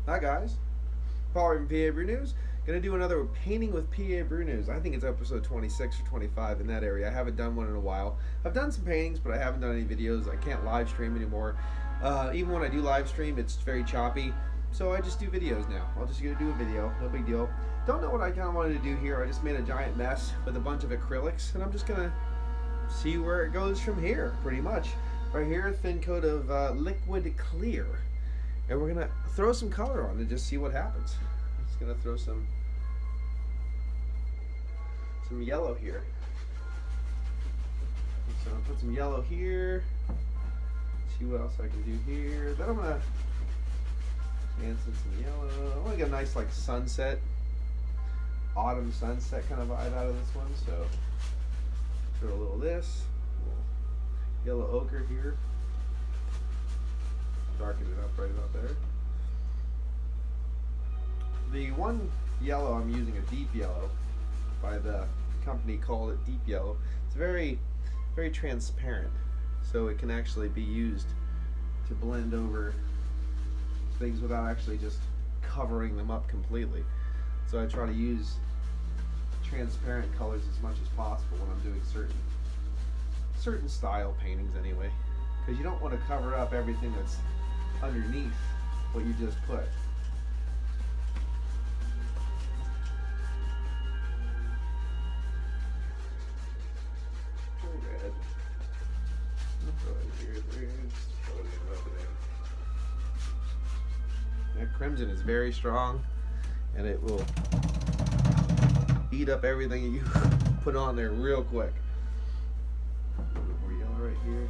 Hi guys, Paul from PABrewNews. Gonna do another painting with PABrewNews. I think it's episode 26 or 25 in that area. I haven't done one in a while. I've done some paintings, but I haven't done any videos. I can't live stream anymore. Even when I do live stream, it's very choppy. So I just do videos now. I'll just gonna do a video, no big deal. Don't know what I kind of wanted to do here. I just made a giant mess with a bunch of acrylics, and I'm just gonna see where it goes from here, pretty much. Right here, a thin coat of liquid clear. And we're gonna throw some color on and just see what happens. I'm just gonna throw some yellow here. So I'll put some yellow here. See what else I can do here. Then I'm gonna add some yellow. I want to get a nice like sunset, autumn sunset kind of vibe out of this one. So throw a little of this, a little yellow ochre here. Darken it up right about there. The one yellow I'm using, a deep yellow, by the company called it Deep Yellow. It's very, very transparent, so it can actually be used to blend over things without actually just covering them up completely. So I try to use transparent colors as much as possible when I'm doing certain style paintings anyway, because you don't want to cover up everything that's underneath what you just put. Red. That crimson is very strong, and it will eat up everything you put on there real quick. A little more yellow right here.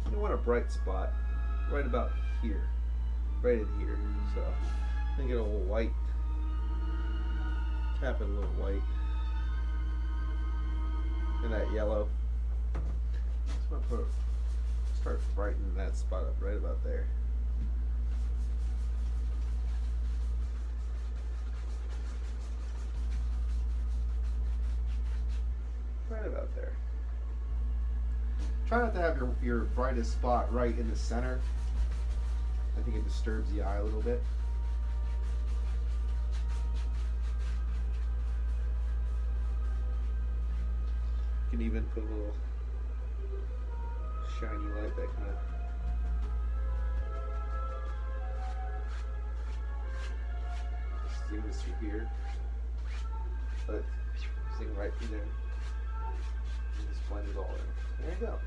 I want a bright spot right about here, right in here. So I think get a little white, tap it a little white, and that yellow. Just want to start brightening that spot up right about there. Right about there. Try not to have your brightest spot right in the center. I think it disturbs the eye a little bit. You can even put a little shiny light that kind of zoom this through here. But zing right through there. And just blend it all in. There you go.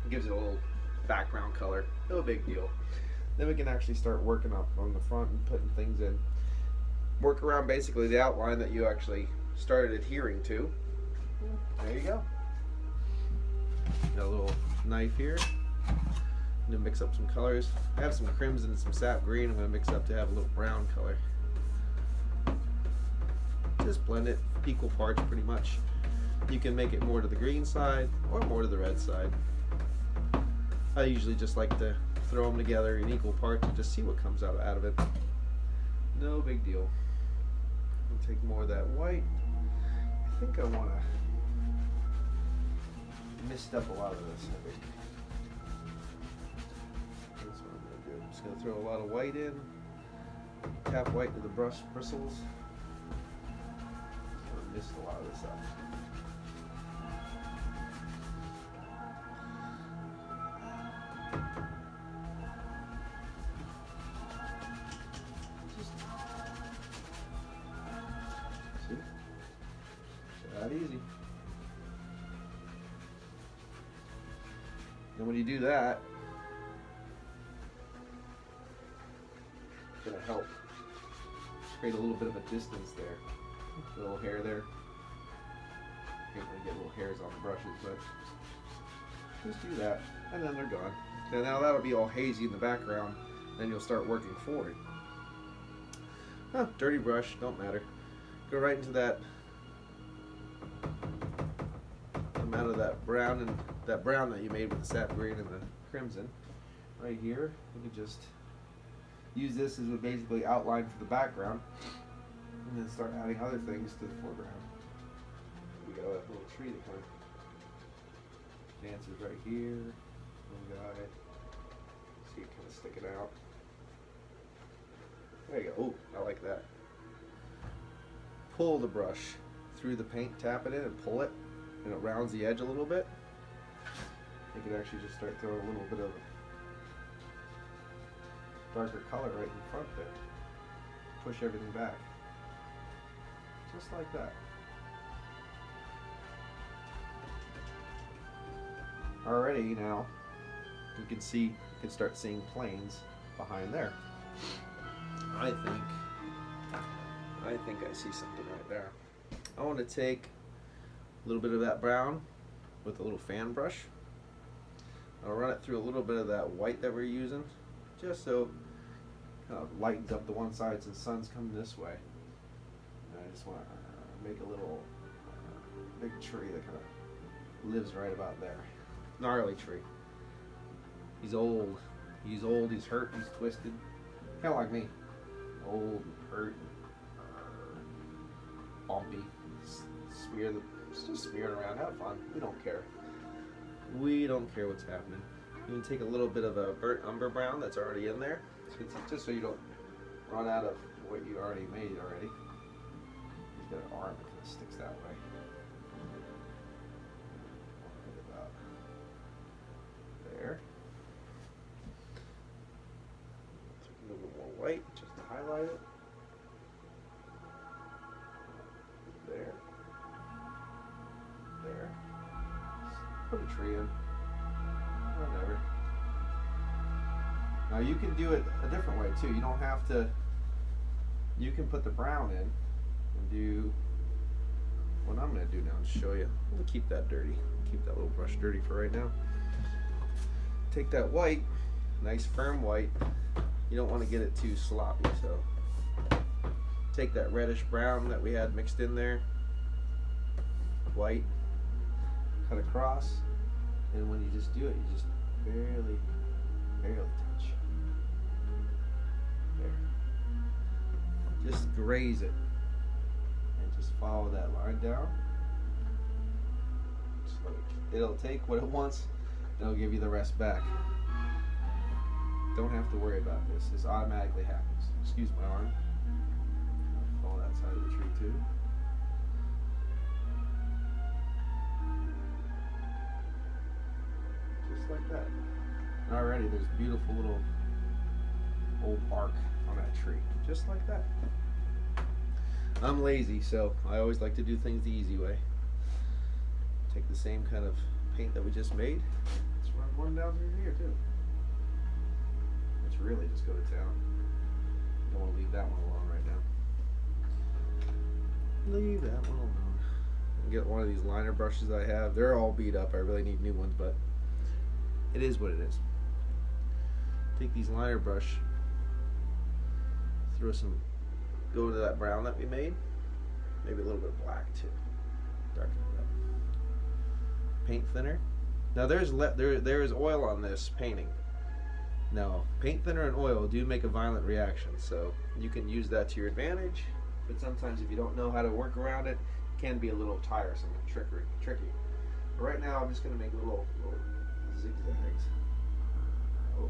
It gives it a little background color. No big deal. Then we can actually start working up on the front and putting things in. Work around basically the outline that you actually started adhering to. There you go. Got a little knife here. I'm going to mix up some colors. I have some crimson and some sap green. I'm going to mix up to have a little brown color. Just blend it equal parts pretty much. You can make it more to the green side or more to the red side. I usually just like to throw them together in equal parts and just see what comes out of it. No big deal. I'll take more of that white. I think I want to mist up a lot of this. I think. That's what I'm going to do. I'm just going to throw a lot of white in. Tap white into the brush bristles. Just going to mist a lot of this up. That easy. And when you do that, it's going to help create a little bit of a distance there. A little hair there. Can't really get little hairs on the brushes, but just do that, and then they're gone. So now that'll be all hazy in the background, then you'll start working forward. Oh, dirty brush, don't matter. Go right into that amount of that brown and that brown that you made with the sap green and the crimson. Right here, you can just use this as a basically outline for the background, and then start adding other things to the foreground. We got a little tree that kind of dances right here. One guy. See sticking out. There you go. Oh, I like that. Pull the brush through the paint, tap it in and pull it, and it rounds the edge a little bit. You can actually just start throwing a little bit of darker color right in front there. Push everything back. Just like that. Already now, you can see, you can start seeing planes behind there. I think I see something right there. I want to take a little bit of that brown with a little fan brush. I'll run it through a little bit of that white that we're using, just so it kind of lightens up the one side since the sun's coming this way. And I just want to make a little big tree that kind of lives right about there. Gnarly tree. He's old. He's old. He's hurt. He's twisted. Kind of like me. Old, hurt, bumpy. Just smear it around. Have fun. We don't care. We don't care what's happening. You can take a little bit of a burnt umber brown that's already in there, just so you don't run out of what you already made already. He's got an arm that kind of sticks that way. About there. A little bit more white just to highlight it. There. There. Put a tree in. Whatever. Now you can do it a different way too. You don't have to. You can put the brown in and do what I'm going to do now and show you. I'm going to keep that dirty. Keep that little brush dirty for right now. Take that white, nice firm white. You don't want to get it too sloppy, so take that reddish brown that we had mixed in there, white, cut across, and when you just do it, you just barely touch. There. Just graze it, and just follow that line down. Just let it'll take what it wants, and it'll give you the rest back. Don't have to worry about this. This automatically happens. Excuse my arm. I'll follow that side of the tree too. Just like that. And already there's beautiful little old bark on that tree. Just like that. I'm lazy, so I always like to do things the easy way. Take the same kind of paint that we just made. Let's run one down through here too. Really just go to town. Don't want to leave that one alone right now. Leave that one alone. Get one of these liner brushes I have. They're all beat up. I really need new ones, but it is what it is. Take these liner brush, go to that brown that we made, maybe a little bit of black too. Darken it up. Paint thinner. Now there is oil on this painting. Now, paint thinner and oil do make a violent reaction, so you can use that to your advantage, but sometimes if you don't know how to work around it, it can be a little tiresome and tricky. But right now, I'm just going to make little zigzags. Oh,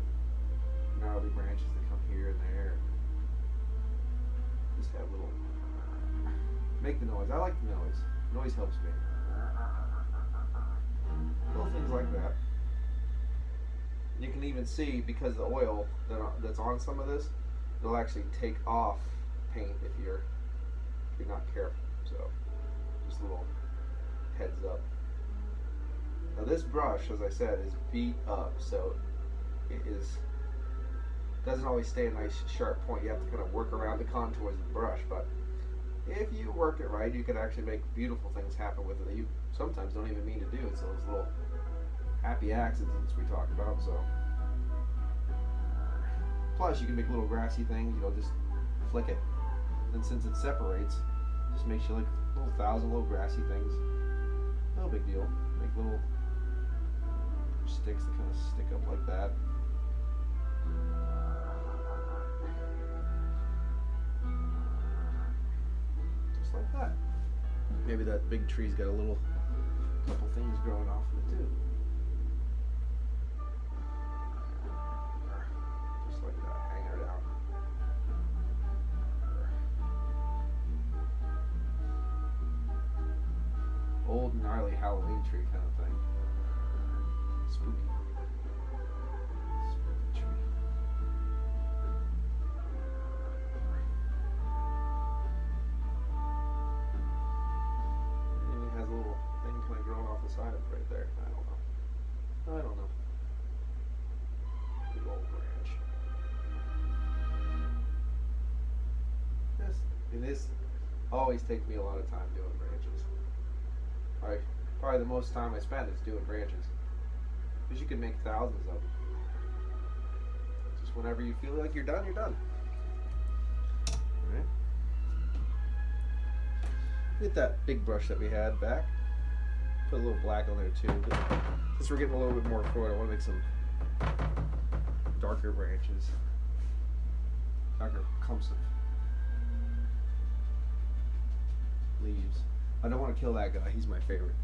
gnarly branches that come here and there. Just have little, make the noise. I like the noise. Noise helps me. Little things like that. You can even see, because the oil that's on some of this, it'll actually take off paint if you're not careful. So, just a little heads up. Now this brush, as I said, is beat up, so it doesn't always stay a nice sharp point. You have to kind of work around the contours of the brush, but if you work it right, you can actually make beautiful things happen with it that you sometimes don't even mean to do. It's those little happy accidents we talk about. So plus you can make little grassy things, just flick it, and since it separates, just makes you like little thousand little grassy things. No big deal. Make little sticks that kind of stick up like that. Just like that. Maybe that big tree's got a couple things growing off of it too. gnarly Halloween tree kind of thing. Spooky. Spooky tree. And it has a little thing kind of growing off the side of it right there. I don't know. Big old branch. This always takes me a lot of time doing branches. Probably the most time I spend is doing branches. Because you can make thousands of them. Just whenever you feel like you're done, you're done. Alright. Get that big brush that we had back. Put a little black on there too. But since we're getting a little bit more forward, I want to make some darker branches. Darker clumps of leaves. I don't want to kill that guy. He's my favorite.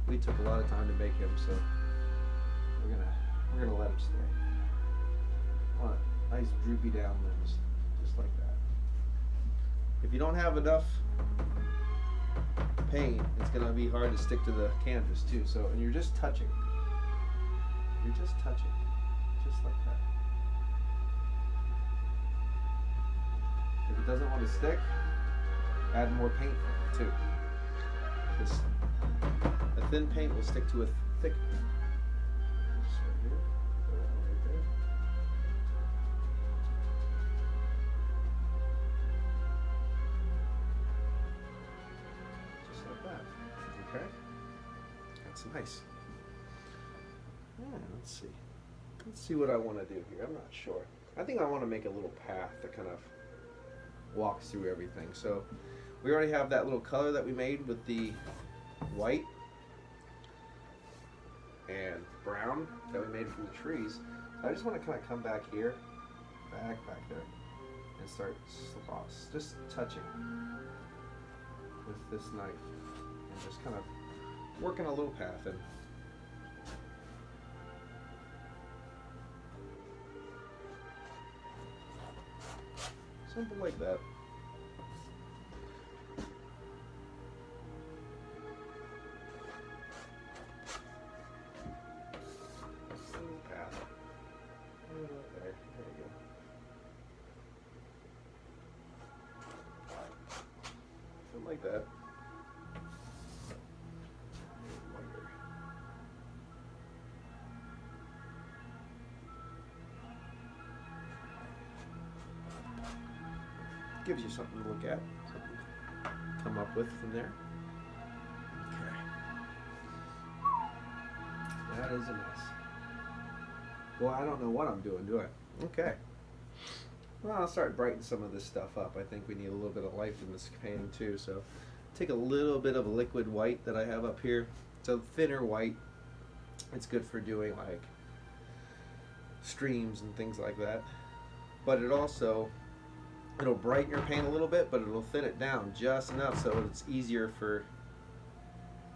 We took a lot of time to make him, so we're gonna let him stay. I want nice droopy down limbs, just like that. If you don't have enough paint, it's gonna be hard to stick to the canvas too. So, and you're just touching. You're just touching, just like that. If it doesn't want to stick, add more paint too. Because a thin paint will stick to a thick paint. Just right here. Put that one right there. Just like that. Okay? That's nice. Yeah, let's see. Let's see what I want to do here. I'm not sure. I think I want to make a little path that kind of walks through everything. So we already have that little color that we made with the white and brown that we made from the trees. So I just want to kind of come back here, back there, and start just touching with this knife and just kind of working a little path in. Something like that. Little path. Right there. There you go. Something like that. Lighter. Gives you something to look at, something to come up with from there. Okay. That is a mess. Well, I don't know what I'm doing, do I? Okay. Well, I'll start brightening some of this stuff up. I think we need a little bit of life in this painting too, so take a little bit of a liquid white that I have up here. It's a thinner white. It's good for doing like streams and things like that. But it'll brighten your paint a little bit, but it'll thin it down just enough so it's easier for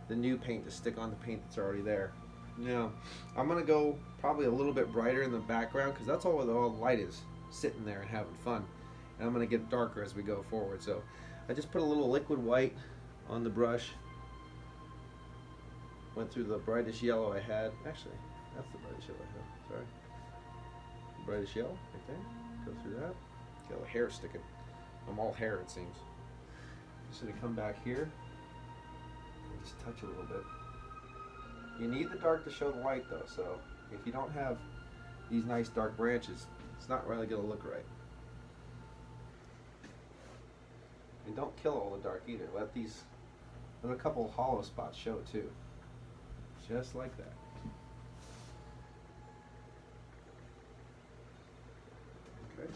the new paint to stick on the paint that's already there. Now, I'm going to go probably a little bit brighter in the background because that's all where all the light is, sitting there and having fun. And I'm going to get darker as we go forward. So I just put a little liquid white on the brush. Went through the brightest yellow I had. Actually, that's the brightest yellow I had. Sorry. The brightest yellow right there. Go through that. Got a hair sticking. I'm all hair, it seems. Just gonna come back here and just touch a little bit. You need the dark to show the light though, so if you don't have these nice dark branches, it's not really gonna look right. And don't kill all the dark either. Let a couple of hollow spots show too. Just like that. Okay.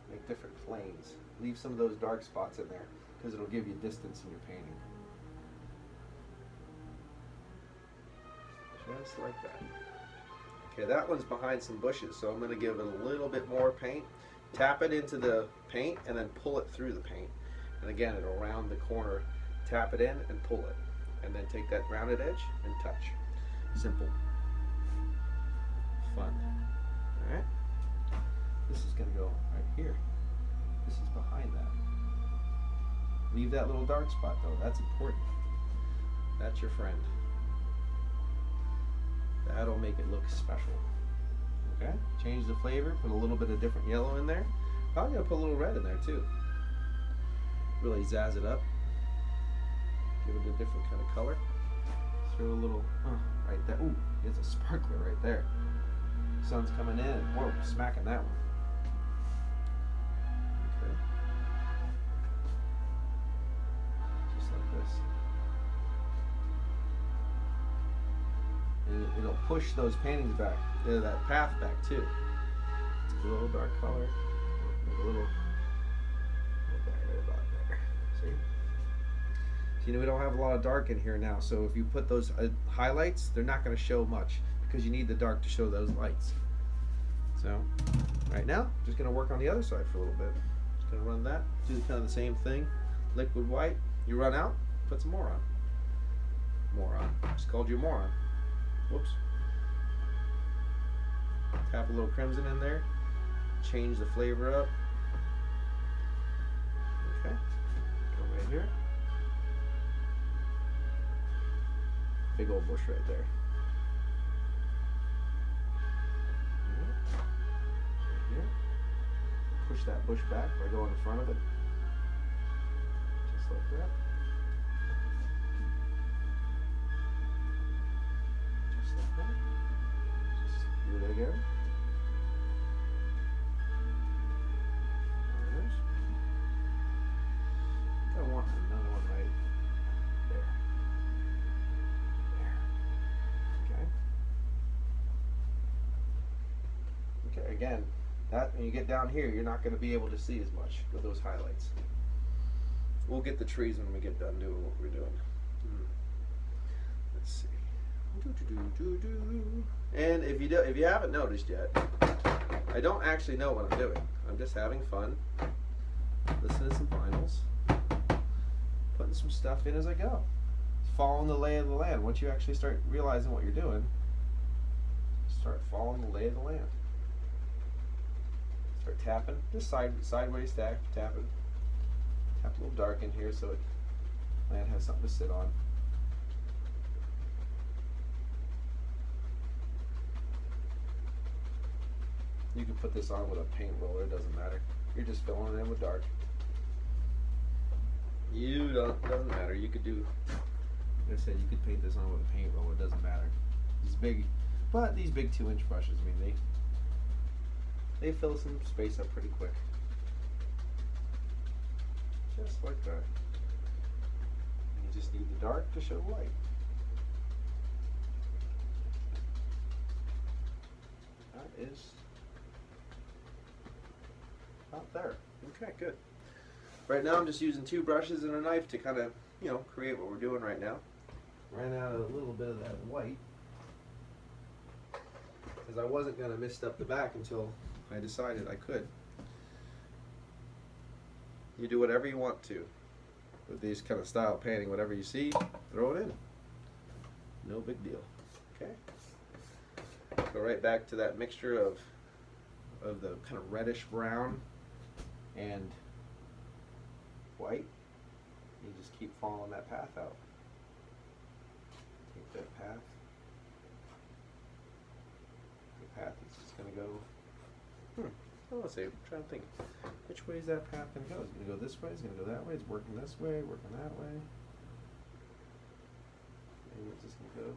Make different planes. Leave some of those dark spots in there because it'll give you distance in your painting. Just like that. Okay, that one's behind some bushes, so I'm going to give it a little bit more paint. Tap it into the paint and then pull it through the paint. And again, it'll round the corner. Tap it in and pull it. And then take that rounded edge and touch. Simple. Fun. Alright? This is going to go right here. This is behind that. Leave that little dark spot though. That's important. That's your friend. That'll make it look special. Okay? Change the flavor. Put a little bit of different yellow in there. Probably gonna put a little red in there too. Really zazz it up. Give it a different kind of color. Throw a little right there. Ooh, it's a sparkler right there. Sun's coming in. Whoa, smacking that one. Okay. Just like this. And it'll push those paintings back, that path back too. It's a little dark color. A little right about there. See? So, we don't have a lot of dark in here now, so if you put those highlights, they're not going to show much because you need the dark to show those lights. So, right now, just going to work on the other side for a little bit. Just going to run that, do kind of the same thing. Liquid white, you run out, put some more on. Moron. Just called you a moron. Whoops. Tap a little crimson in there. Change the flavor up. Okay. Go right here. Big old bush right there. Right here. Push that bush back by going in front of it. Just like that. Just like that. Just do it again. I want another one right there. There. Okay. Okay, again, that when you get down here, you're not going to be able to see as much with those highlights. We'll get the trees when we get done doing what we're doing. Let's see. And if you haven't noticed yet, I don't actually know what I'm doing. I'm just having fun, listening to some finals, putting some stuff in as I go. Following the lay of the land. Once you actually start realizing what you're doing, start following the lay of the land. Start tapping, just sideways tapping. Tap a little dark in here so land has something to sit on. You can put this on with a paint roller, it doesn't matter. You're just filling it in with dark. Doesn't matter. You could do, like I said, you could paint this on with a paint roller, it doesn't matter. These big, but these big 2-inch brushes, I mean, they fill some space up pretty quick. Just like that. And you just need the dark to show light. That is about there. Okay, good. Right now I'm just using 2 brushes and a knife to kind of, create what we're doing right now. Ran out of a little bit of that white because I wasn't going to mist up the back until I decided I could. You do whatever you want to with these kind of style painting. Whatever you see, throw it in. No big deal. Okay. Go right back to that mixture of the kind of reddish brown and white. You just keep following that path out. Take that path. The path is just going to go. Let's see. I'm trying to think. Which way is that path going to go? Is it going to go this way? Is it going to go that way? It's working this way, working that way. Maybe it's just going to go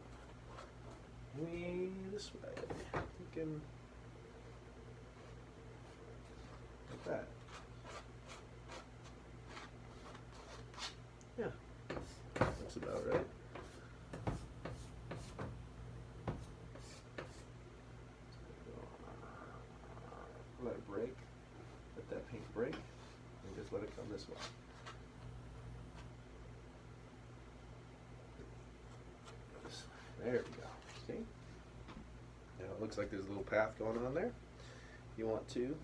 way this way. Thinking like that. Yeah, that's about right. Let it break. Let that paint break, and just let it come this way. There we go. See? Now it looks like there's a little path going on there. You want to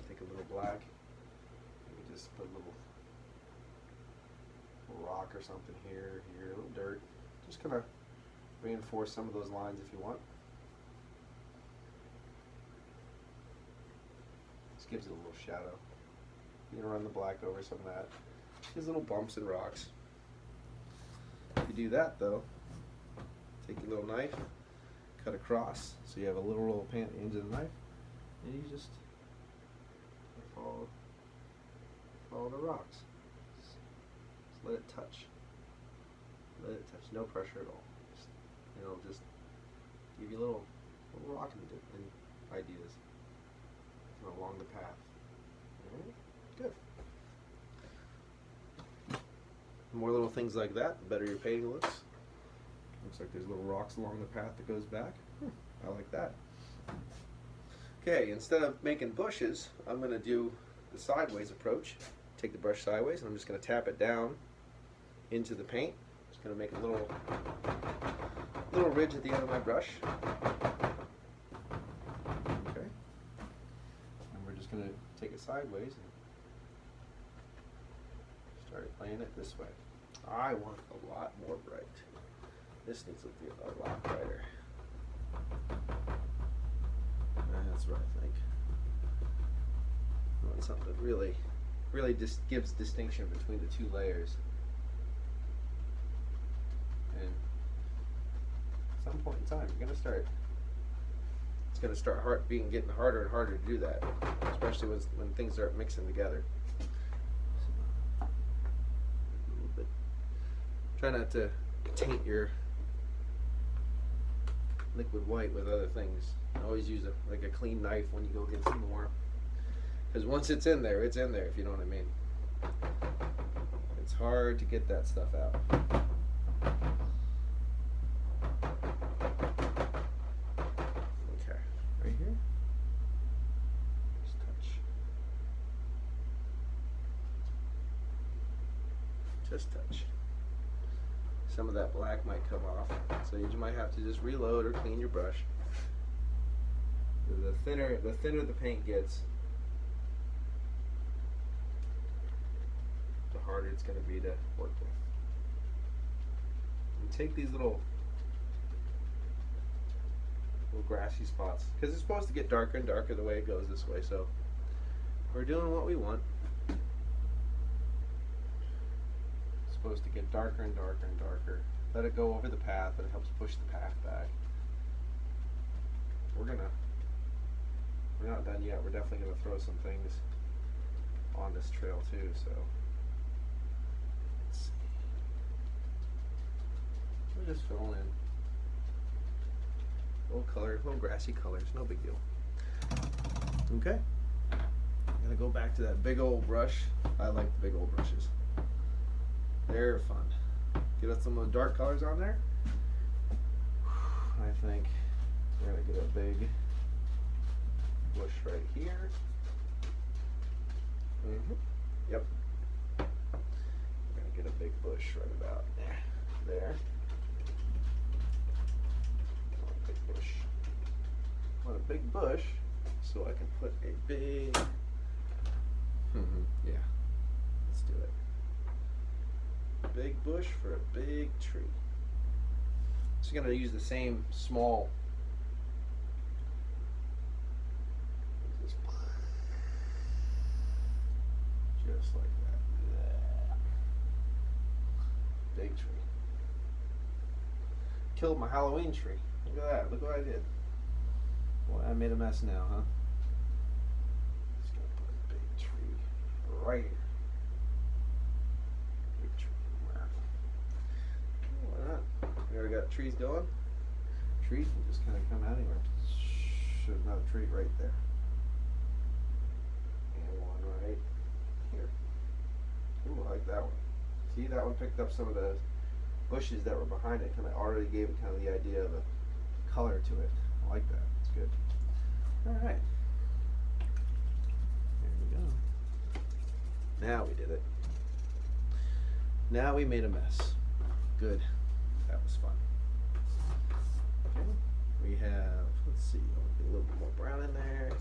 take a little black. Maybe just put a little rock or something here, a little dirt. Just kind of reinforce some of those lines if you want. This gives it a little shadow. You're gonna run the black over some of that. These little bumps and rocks. If you do that though, take your little knife, cut across, so you have a little roll of paint at the end of the knife, and you just follow the rocks. Just let it touch. Let it touch. No pressure at all. And it'll just give you little rocking ideas along the path. Alright, good. The more little things like that, the better your painting looks. Looks like there's little rocks along the path that goes back. I like that. Okay, instead of making bushes, I'm going to do the sideways approach. Take the brush sideways, and I'm just going to tap it down into the paint. Just going to make a little ridge at the end of my brush. Okay, and we're just going to take it sideways and start playing it this way. I want a lot more bright. This needs to be a lot brighter. That's what I think. I want something that really just gives distinction between the two layers. And at some point in time, it's gonna start getting harder and harder to do that, especially when things start mixing together. So, a little bit. Try not to taint your liquid white with other things. Always use a clean knife when you go get some more, because once it's in there, if you know what I mean. It's hard to get that stuff out. Okay, right here, just touch. Some of that black might come off, so you might have to just reload or clean your brush. The thinner the paint gets, the harder it's going to be to work with. And take these little grassy spots, because it's supposed to get darker and darker the way it goes this way, so we're doing what we want. It's supposed to get darker and darker and darker. Let it go over the path, and it helps push the path back. We're not done yet. We're definitely going to throw some things on this trail too, so let's see. We're just filling in little grassy colors, no big deal. Okay, I'm going to go back to that big old brush. I like the big old brushes. They're fun. Get us some of the dark colors on there. I think we're going to get a big bush right here. Yep. We're going to get a big bush right about there. I want a big bush so I can put a big, yeah, let's do it. Big bush for a big tree. So you're going to use the same small, just like that. Big tree. Killed my Halloween tree. Look at that. Look what I did. Boy, I made a mess now, huh? Just gonna put a big tree right here. Big tree. Why not? We already got trees going. Trees can just kind of come out anywhere. Should have another tree right there. And one right here. Ooh, I like that one. See, that one picked up some of the bushes that were behind it. Kind of already gave it kind of the idea of a color to it. I like that. It's good. All right. There we go. Now we did it. Now we made a mess. Good. That was fun. Okay. We have, let's see, I'll get a little bit more brown in there.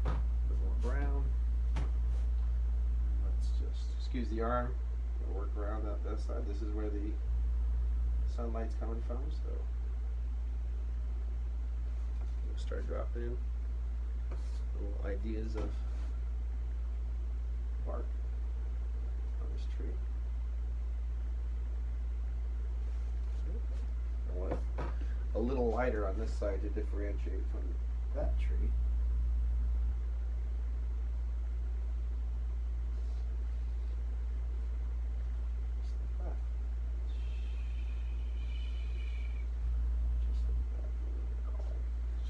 A bit more brown. Let's just excuse the arm. I'll work around that side. This is where the sunlight's coming from, so we'll start dropping in little ideas of bark on this tree. I want it a little lighter on this side to differentiate from that tree.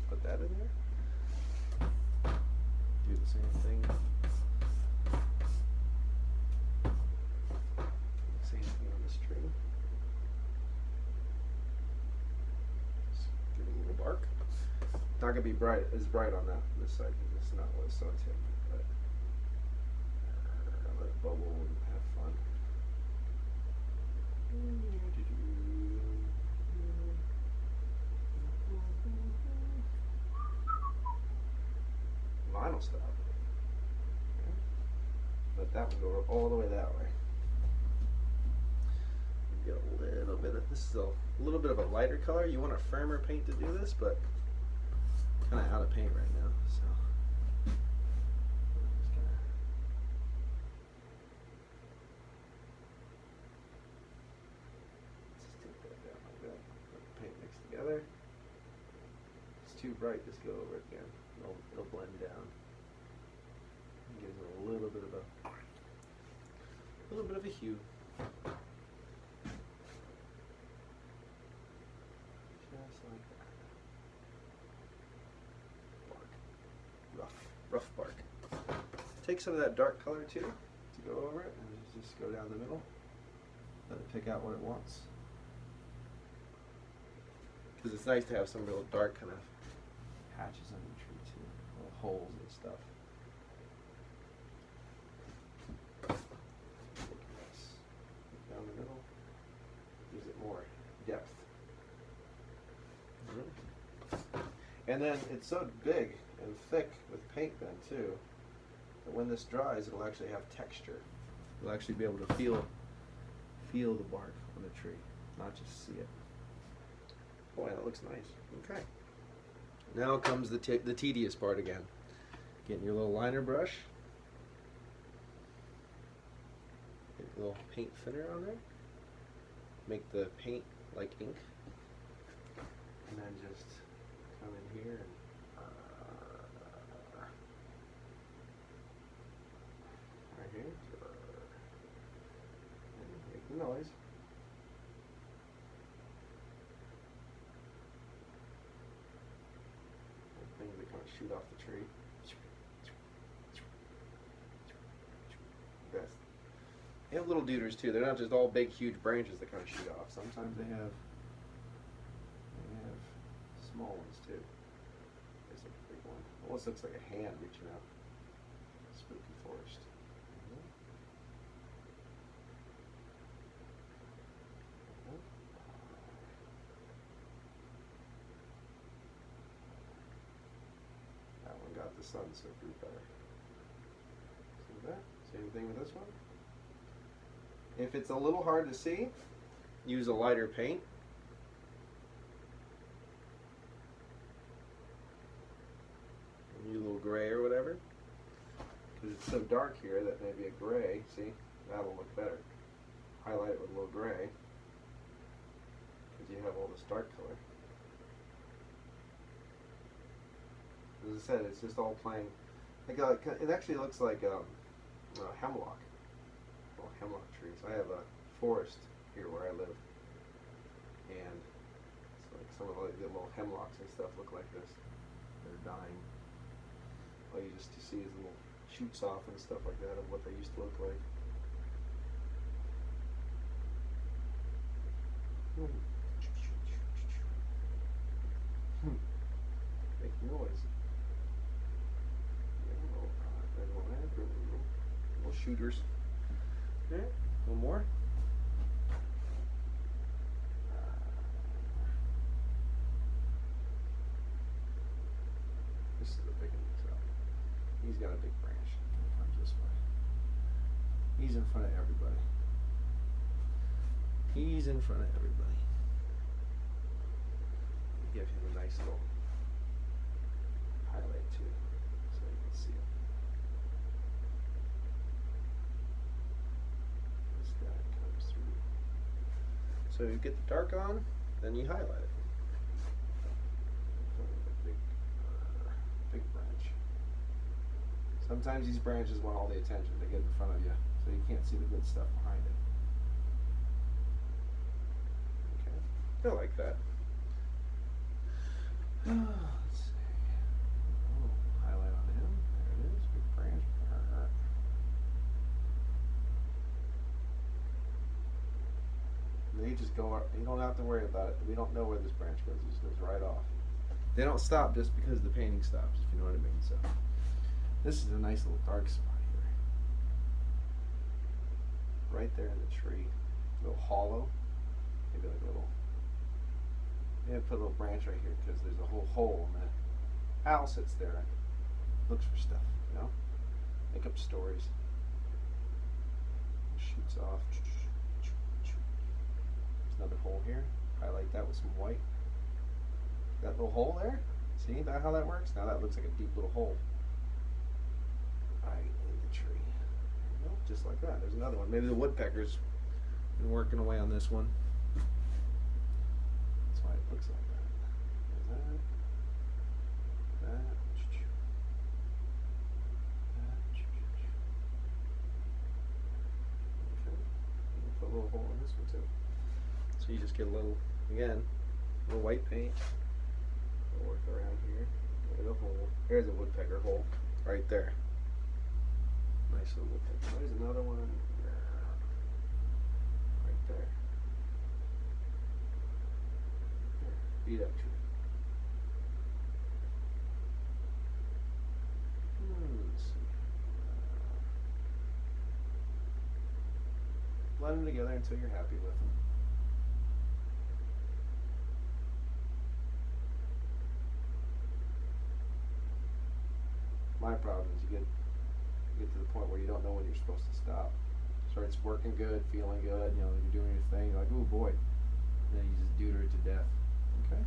Put that in there. Do the same thing. Same thing on this tree. Just give it a little bark. Not gonna be as bright on this side because it's not what the sun's hitting. But let it bubble and have fun. Vinyl stop. Okay. Let that one go all the way that way. Get a little bit of this is a little bit of a lighter color. You want a firmer paint to do this, but kind of out of paint right now. So I'm just gonna just take that down like that. Let the paint mix together. It's too bright. Just go over it again. It'll blend down. It gives it a little bit of a hue. Just like that. Bark. Rough bark. Take some of that dark color too to go over it and just go down the middle. Let it pick out what it wants. Because it's nice to have some real dark kind of patches on the tree too, little holes and stuff. Down the middle, gives it more depth. And then it's so big and thick with paint then too, that when this dries it'll actually have texture. You'll actually be able to feel the bark on the tree, not just see it. Boy, that looks nice. Okay. Now comes the tedious part again. Getting your little liner brush. Get a little paint thinner on there. Make the paint like ink. And then just come in here and right here. And make the noise. Things that kind of shoot off the tree. Best. They have little duders too. They're not just all big, huge branches that kind of shoot off. Sometimes they have small ones too. There's a big one. Almost looks like a hand reaching out. Spooky forest. Got the sun, so it grew better. See that? Same thing with this one. If it's a little hard to see, use a lighter paint. Use a little gray or whatever. Because it's so dark here that maybe a gray, see, that'll look better. Highlight it with a little gray. Because you have all this dark color. As I said, it's just all plain. Like it actually looks like hemlock. Well, hemlock trees. I have a forest here where I live, and it's like some of the little hemlocks and stuff look like this. They're dying. All you just see is little shoots off and stuff like that of what they used to look like. Make noise. Little shooters. Okay, one more. This is a big one. So he's got a big branch. Comes this way. He's in front of everybody. He's in front of everybody. Give him a nice little highlight too. Let's see it. This guy comes through. So you get the dark on, then you highlight it. Big branch. Sometimes these branches want all the attention to get in front of you, so you can't see the good stuff behind it. Okay, I like that. Let's see. Oh, highlight on him. There it is. Big branch. They just go. You don't have to worry about it. We don't know where this branch goes. It just goes right off. They don't stop just because the painting stops, if you know what I mean. So this is a nice little dark spot here. Right there in the tree. A little hollow. Maybe like a little. Maybe put a little branch right here because there's a whole hole and the owl sits there and looks for stuff, you know? Make up stories. Shoots off. There's another hole here. Highlight that with some white. That little hole there, see that how that works? Now that looks like a deep little hole. Right in the tree. There you go, just like that. There's another one. Maybe the woodpecker's been working away on this one. That's why it looks like that. There's that. That. Okay. You can put a little hole in this one too. So you just get a little, again, a little white paint. Work around here. There's a hole. There's a woodpecker hole right there. Nice little woodpecker. There's another one right there. Beat up tree. Let's see. Blend them together until you're happy with them. My problem is you get to the point where you don't know when you're supposed to stop. Starts working good, feeling good, you know, you're doing your thing, you're like, oh boy. And then you just deuter it to death. Okay.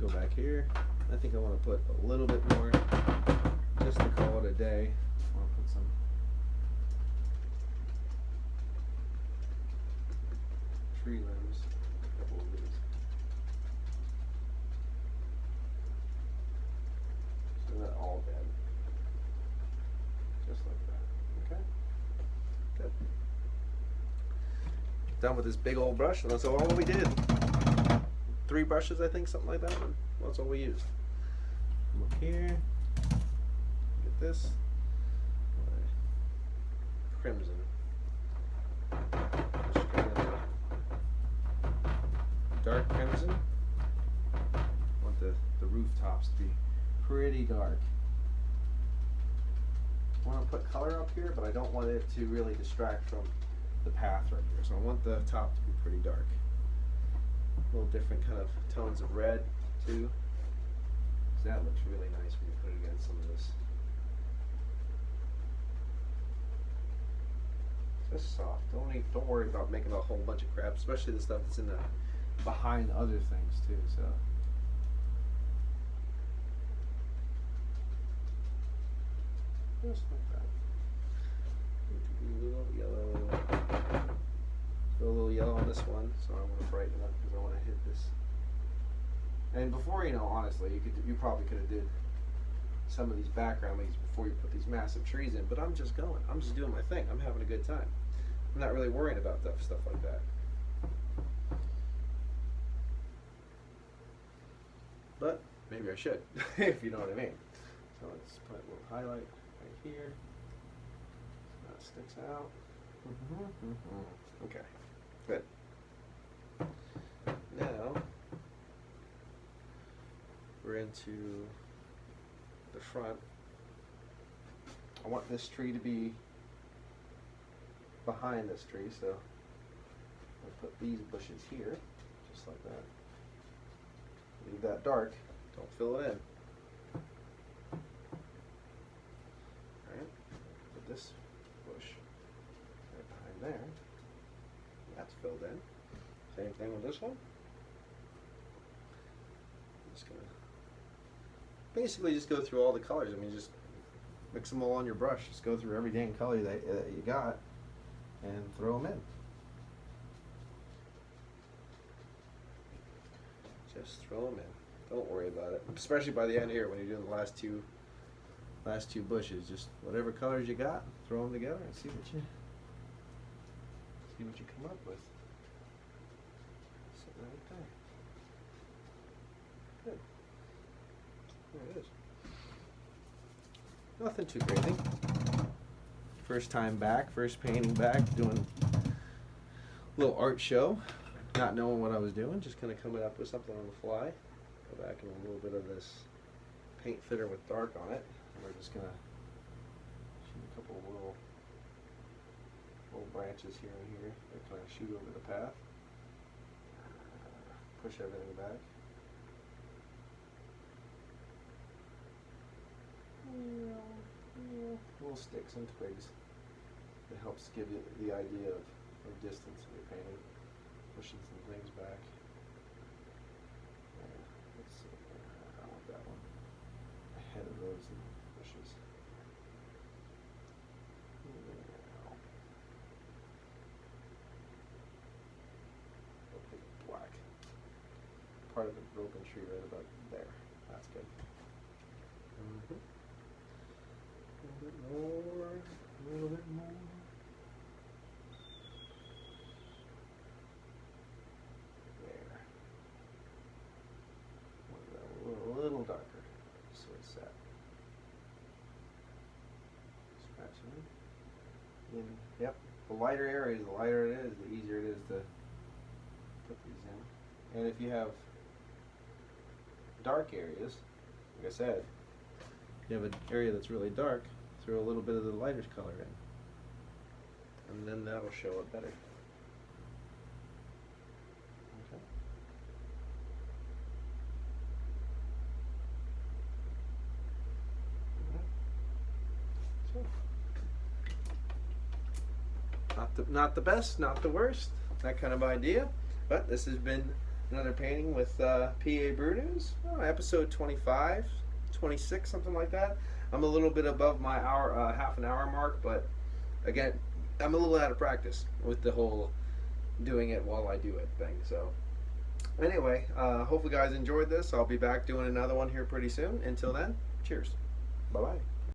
Go back here. I think I want to put a little bit more just to call it a day. I want to put some tree limbs, a couple of these. Not all dead. Just like that. Okay. Good. Done with this big old brush, and that's all we did. 3 brushes, I think, something like that. And that's all we used. Come up here. Get this. Crimson. Just kind of dark crimson. I want the rooftops to be pretty dark. I want to put color up here, but I don't want it to really distract from the path right here. So I want the top to be pretty dark. A little different kind of tones of red too. So that looks really nice when you put it against some of this. Just soft. Don't worry about making a whole bunch of crap, especially the stuff that's in the behind other things too. So. Just like that. A little yellow. Go a little yellow on this one, so I want to brighten it up because I want to hit this. And before, you know, honestly, you probably could have did some of these background leaves before you put these massive trees in. But I'm just going. I'm just doing my thing. I'm having a good time. I'm not really worrying about stuff like that. But maybe I should, if you know what I mean. So let's put a little highlight right here. So that sticks out. Okay, good. Now we're into the front. I want this tree to be behind this tree, so I'll put these bushes here, just like that. Leave that dark, don't fill it in. Alright, put this bush right behind there. That's filled in. Same thing with this one. I'm just gonna basically just go through all the colors. I mean, just mix them all on your brush. Just go through every dang color that you got and throw them in. Just throw them in. Don't worry about it. Especially by the end here when you're doing the last two bushes. Just whatever colors you got, throw them together and see what you come up with. Sit right there. Good. There it is. Nothing too crazy. First time back, first painting back, doing a little art show. Not knowing what I was doing, just kind of coming up with something on the fly. Go back in a little bit of this paint thinner with dark on it. And we're just gonna shoot a couple of little branches here and here that kind of shoot over the path. Push everything back. Little sticks and twigs. It helps give you the idea of distance in your painting. Pushing some things back. Let's see. I want that one ahead of those bushes. Okay, black. Part of the broken tree right about there. That's good. A little bit more. A little bit more. A little darker, so it's set. Scratching it. Yep. The lighter areas, the lighter it is, the easier it is to put these in. And if you have dark areas, like I said, you have an area that's really dark, throw a little bit of the lighter color in. And then that'll show it better. Not the best, not the worst, that kind of idea. But this has been another painting with PABrewNews, episode 25, 26, something like that. I'm a little bit above my hour, half an hour mark, but again, I'm a little out of practice with the whole doing it while I do it thing. So anyway, hope you guys enjoyed this. I'll be back doing another one here pretty soon. Until then, cheers. Bye-bye.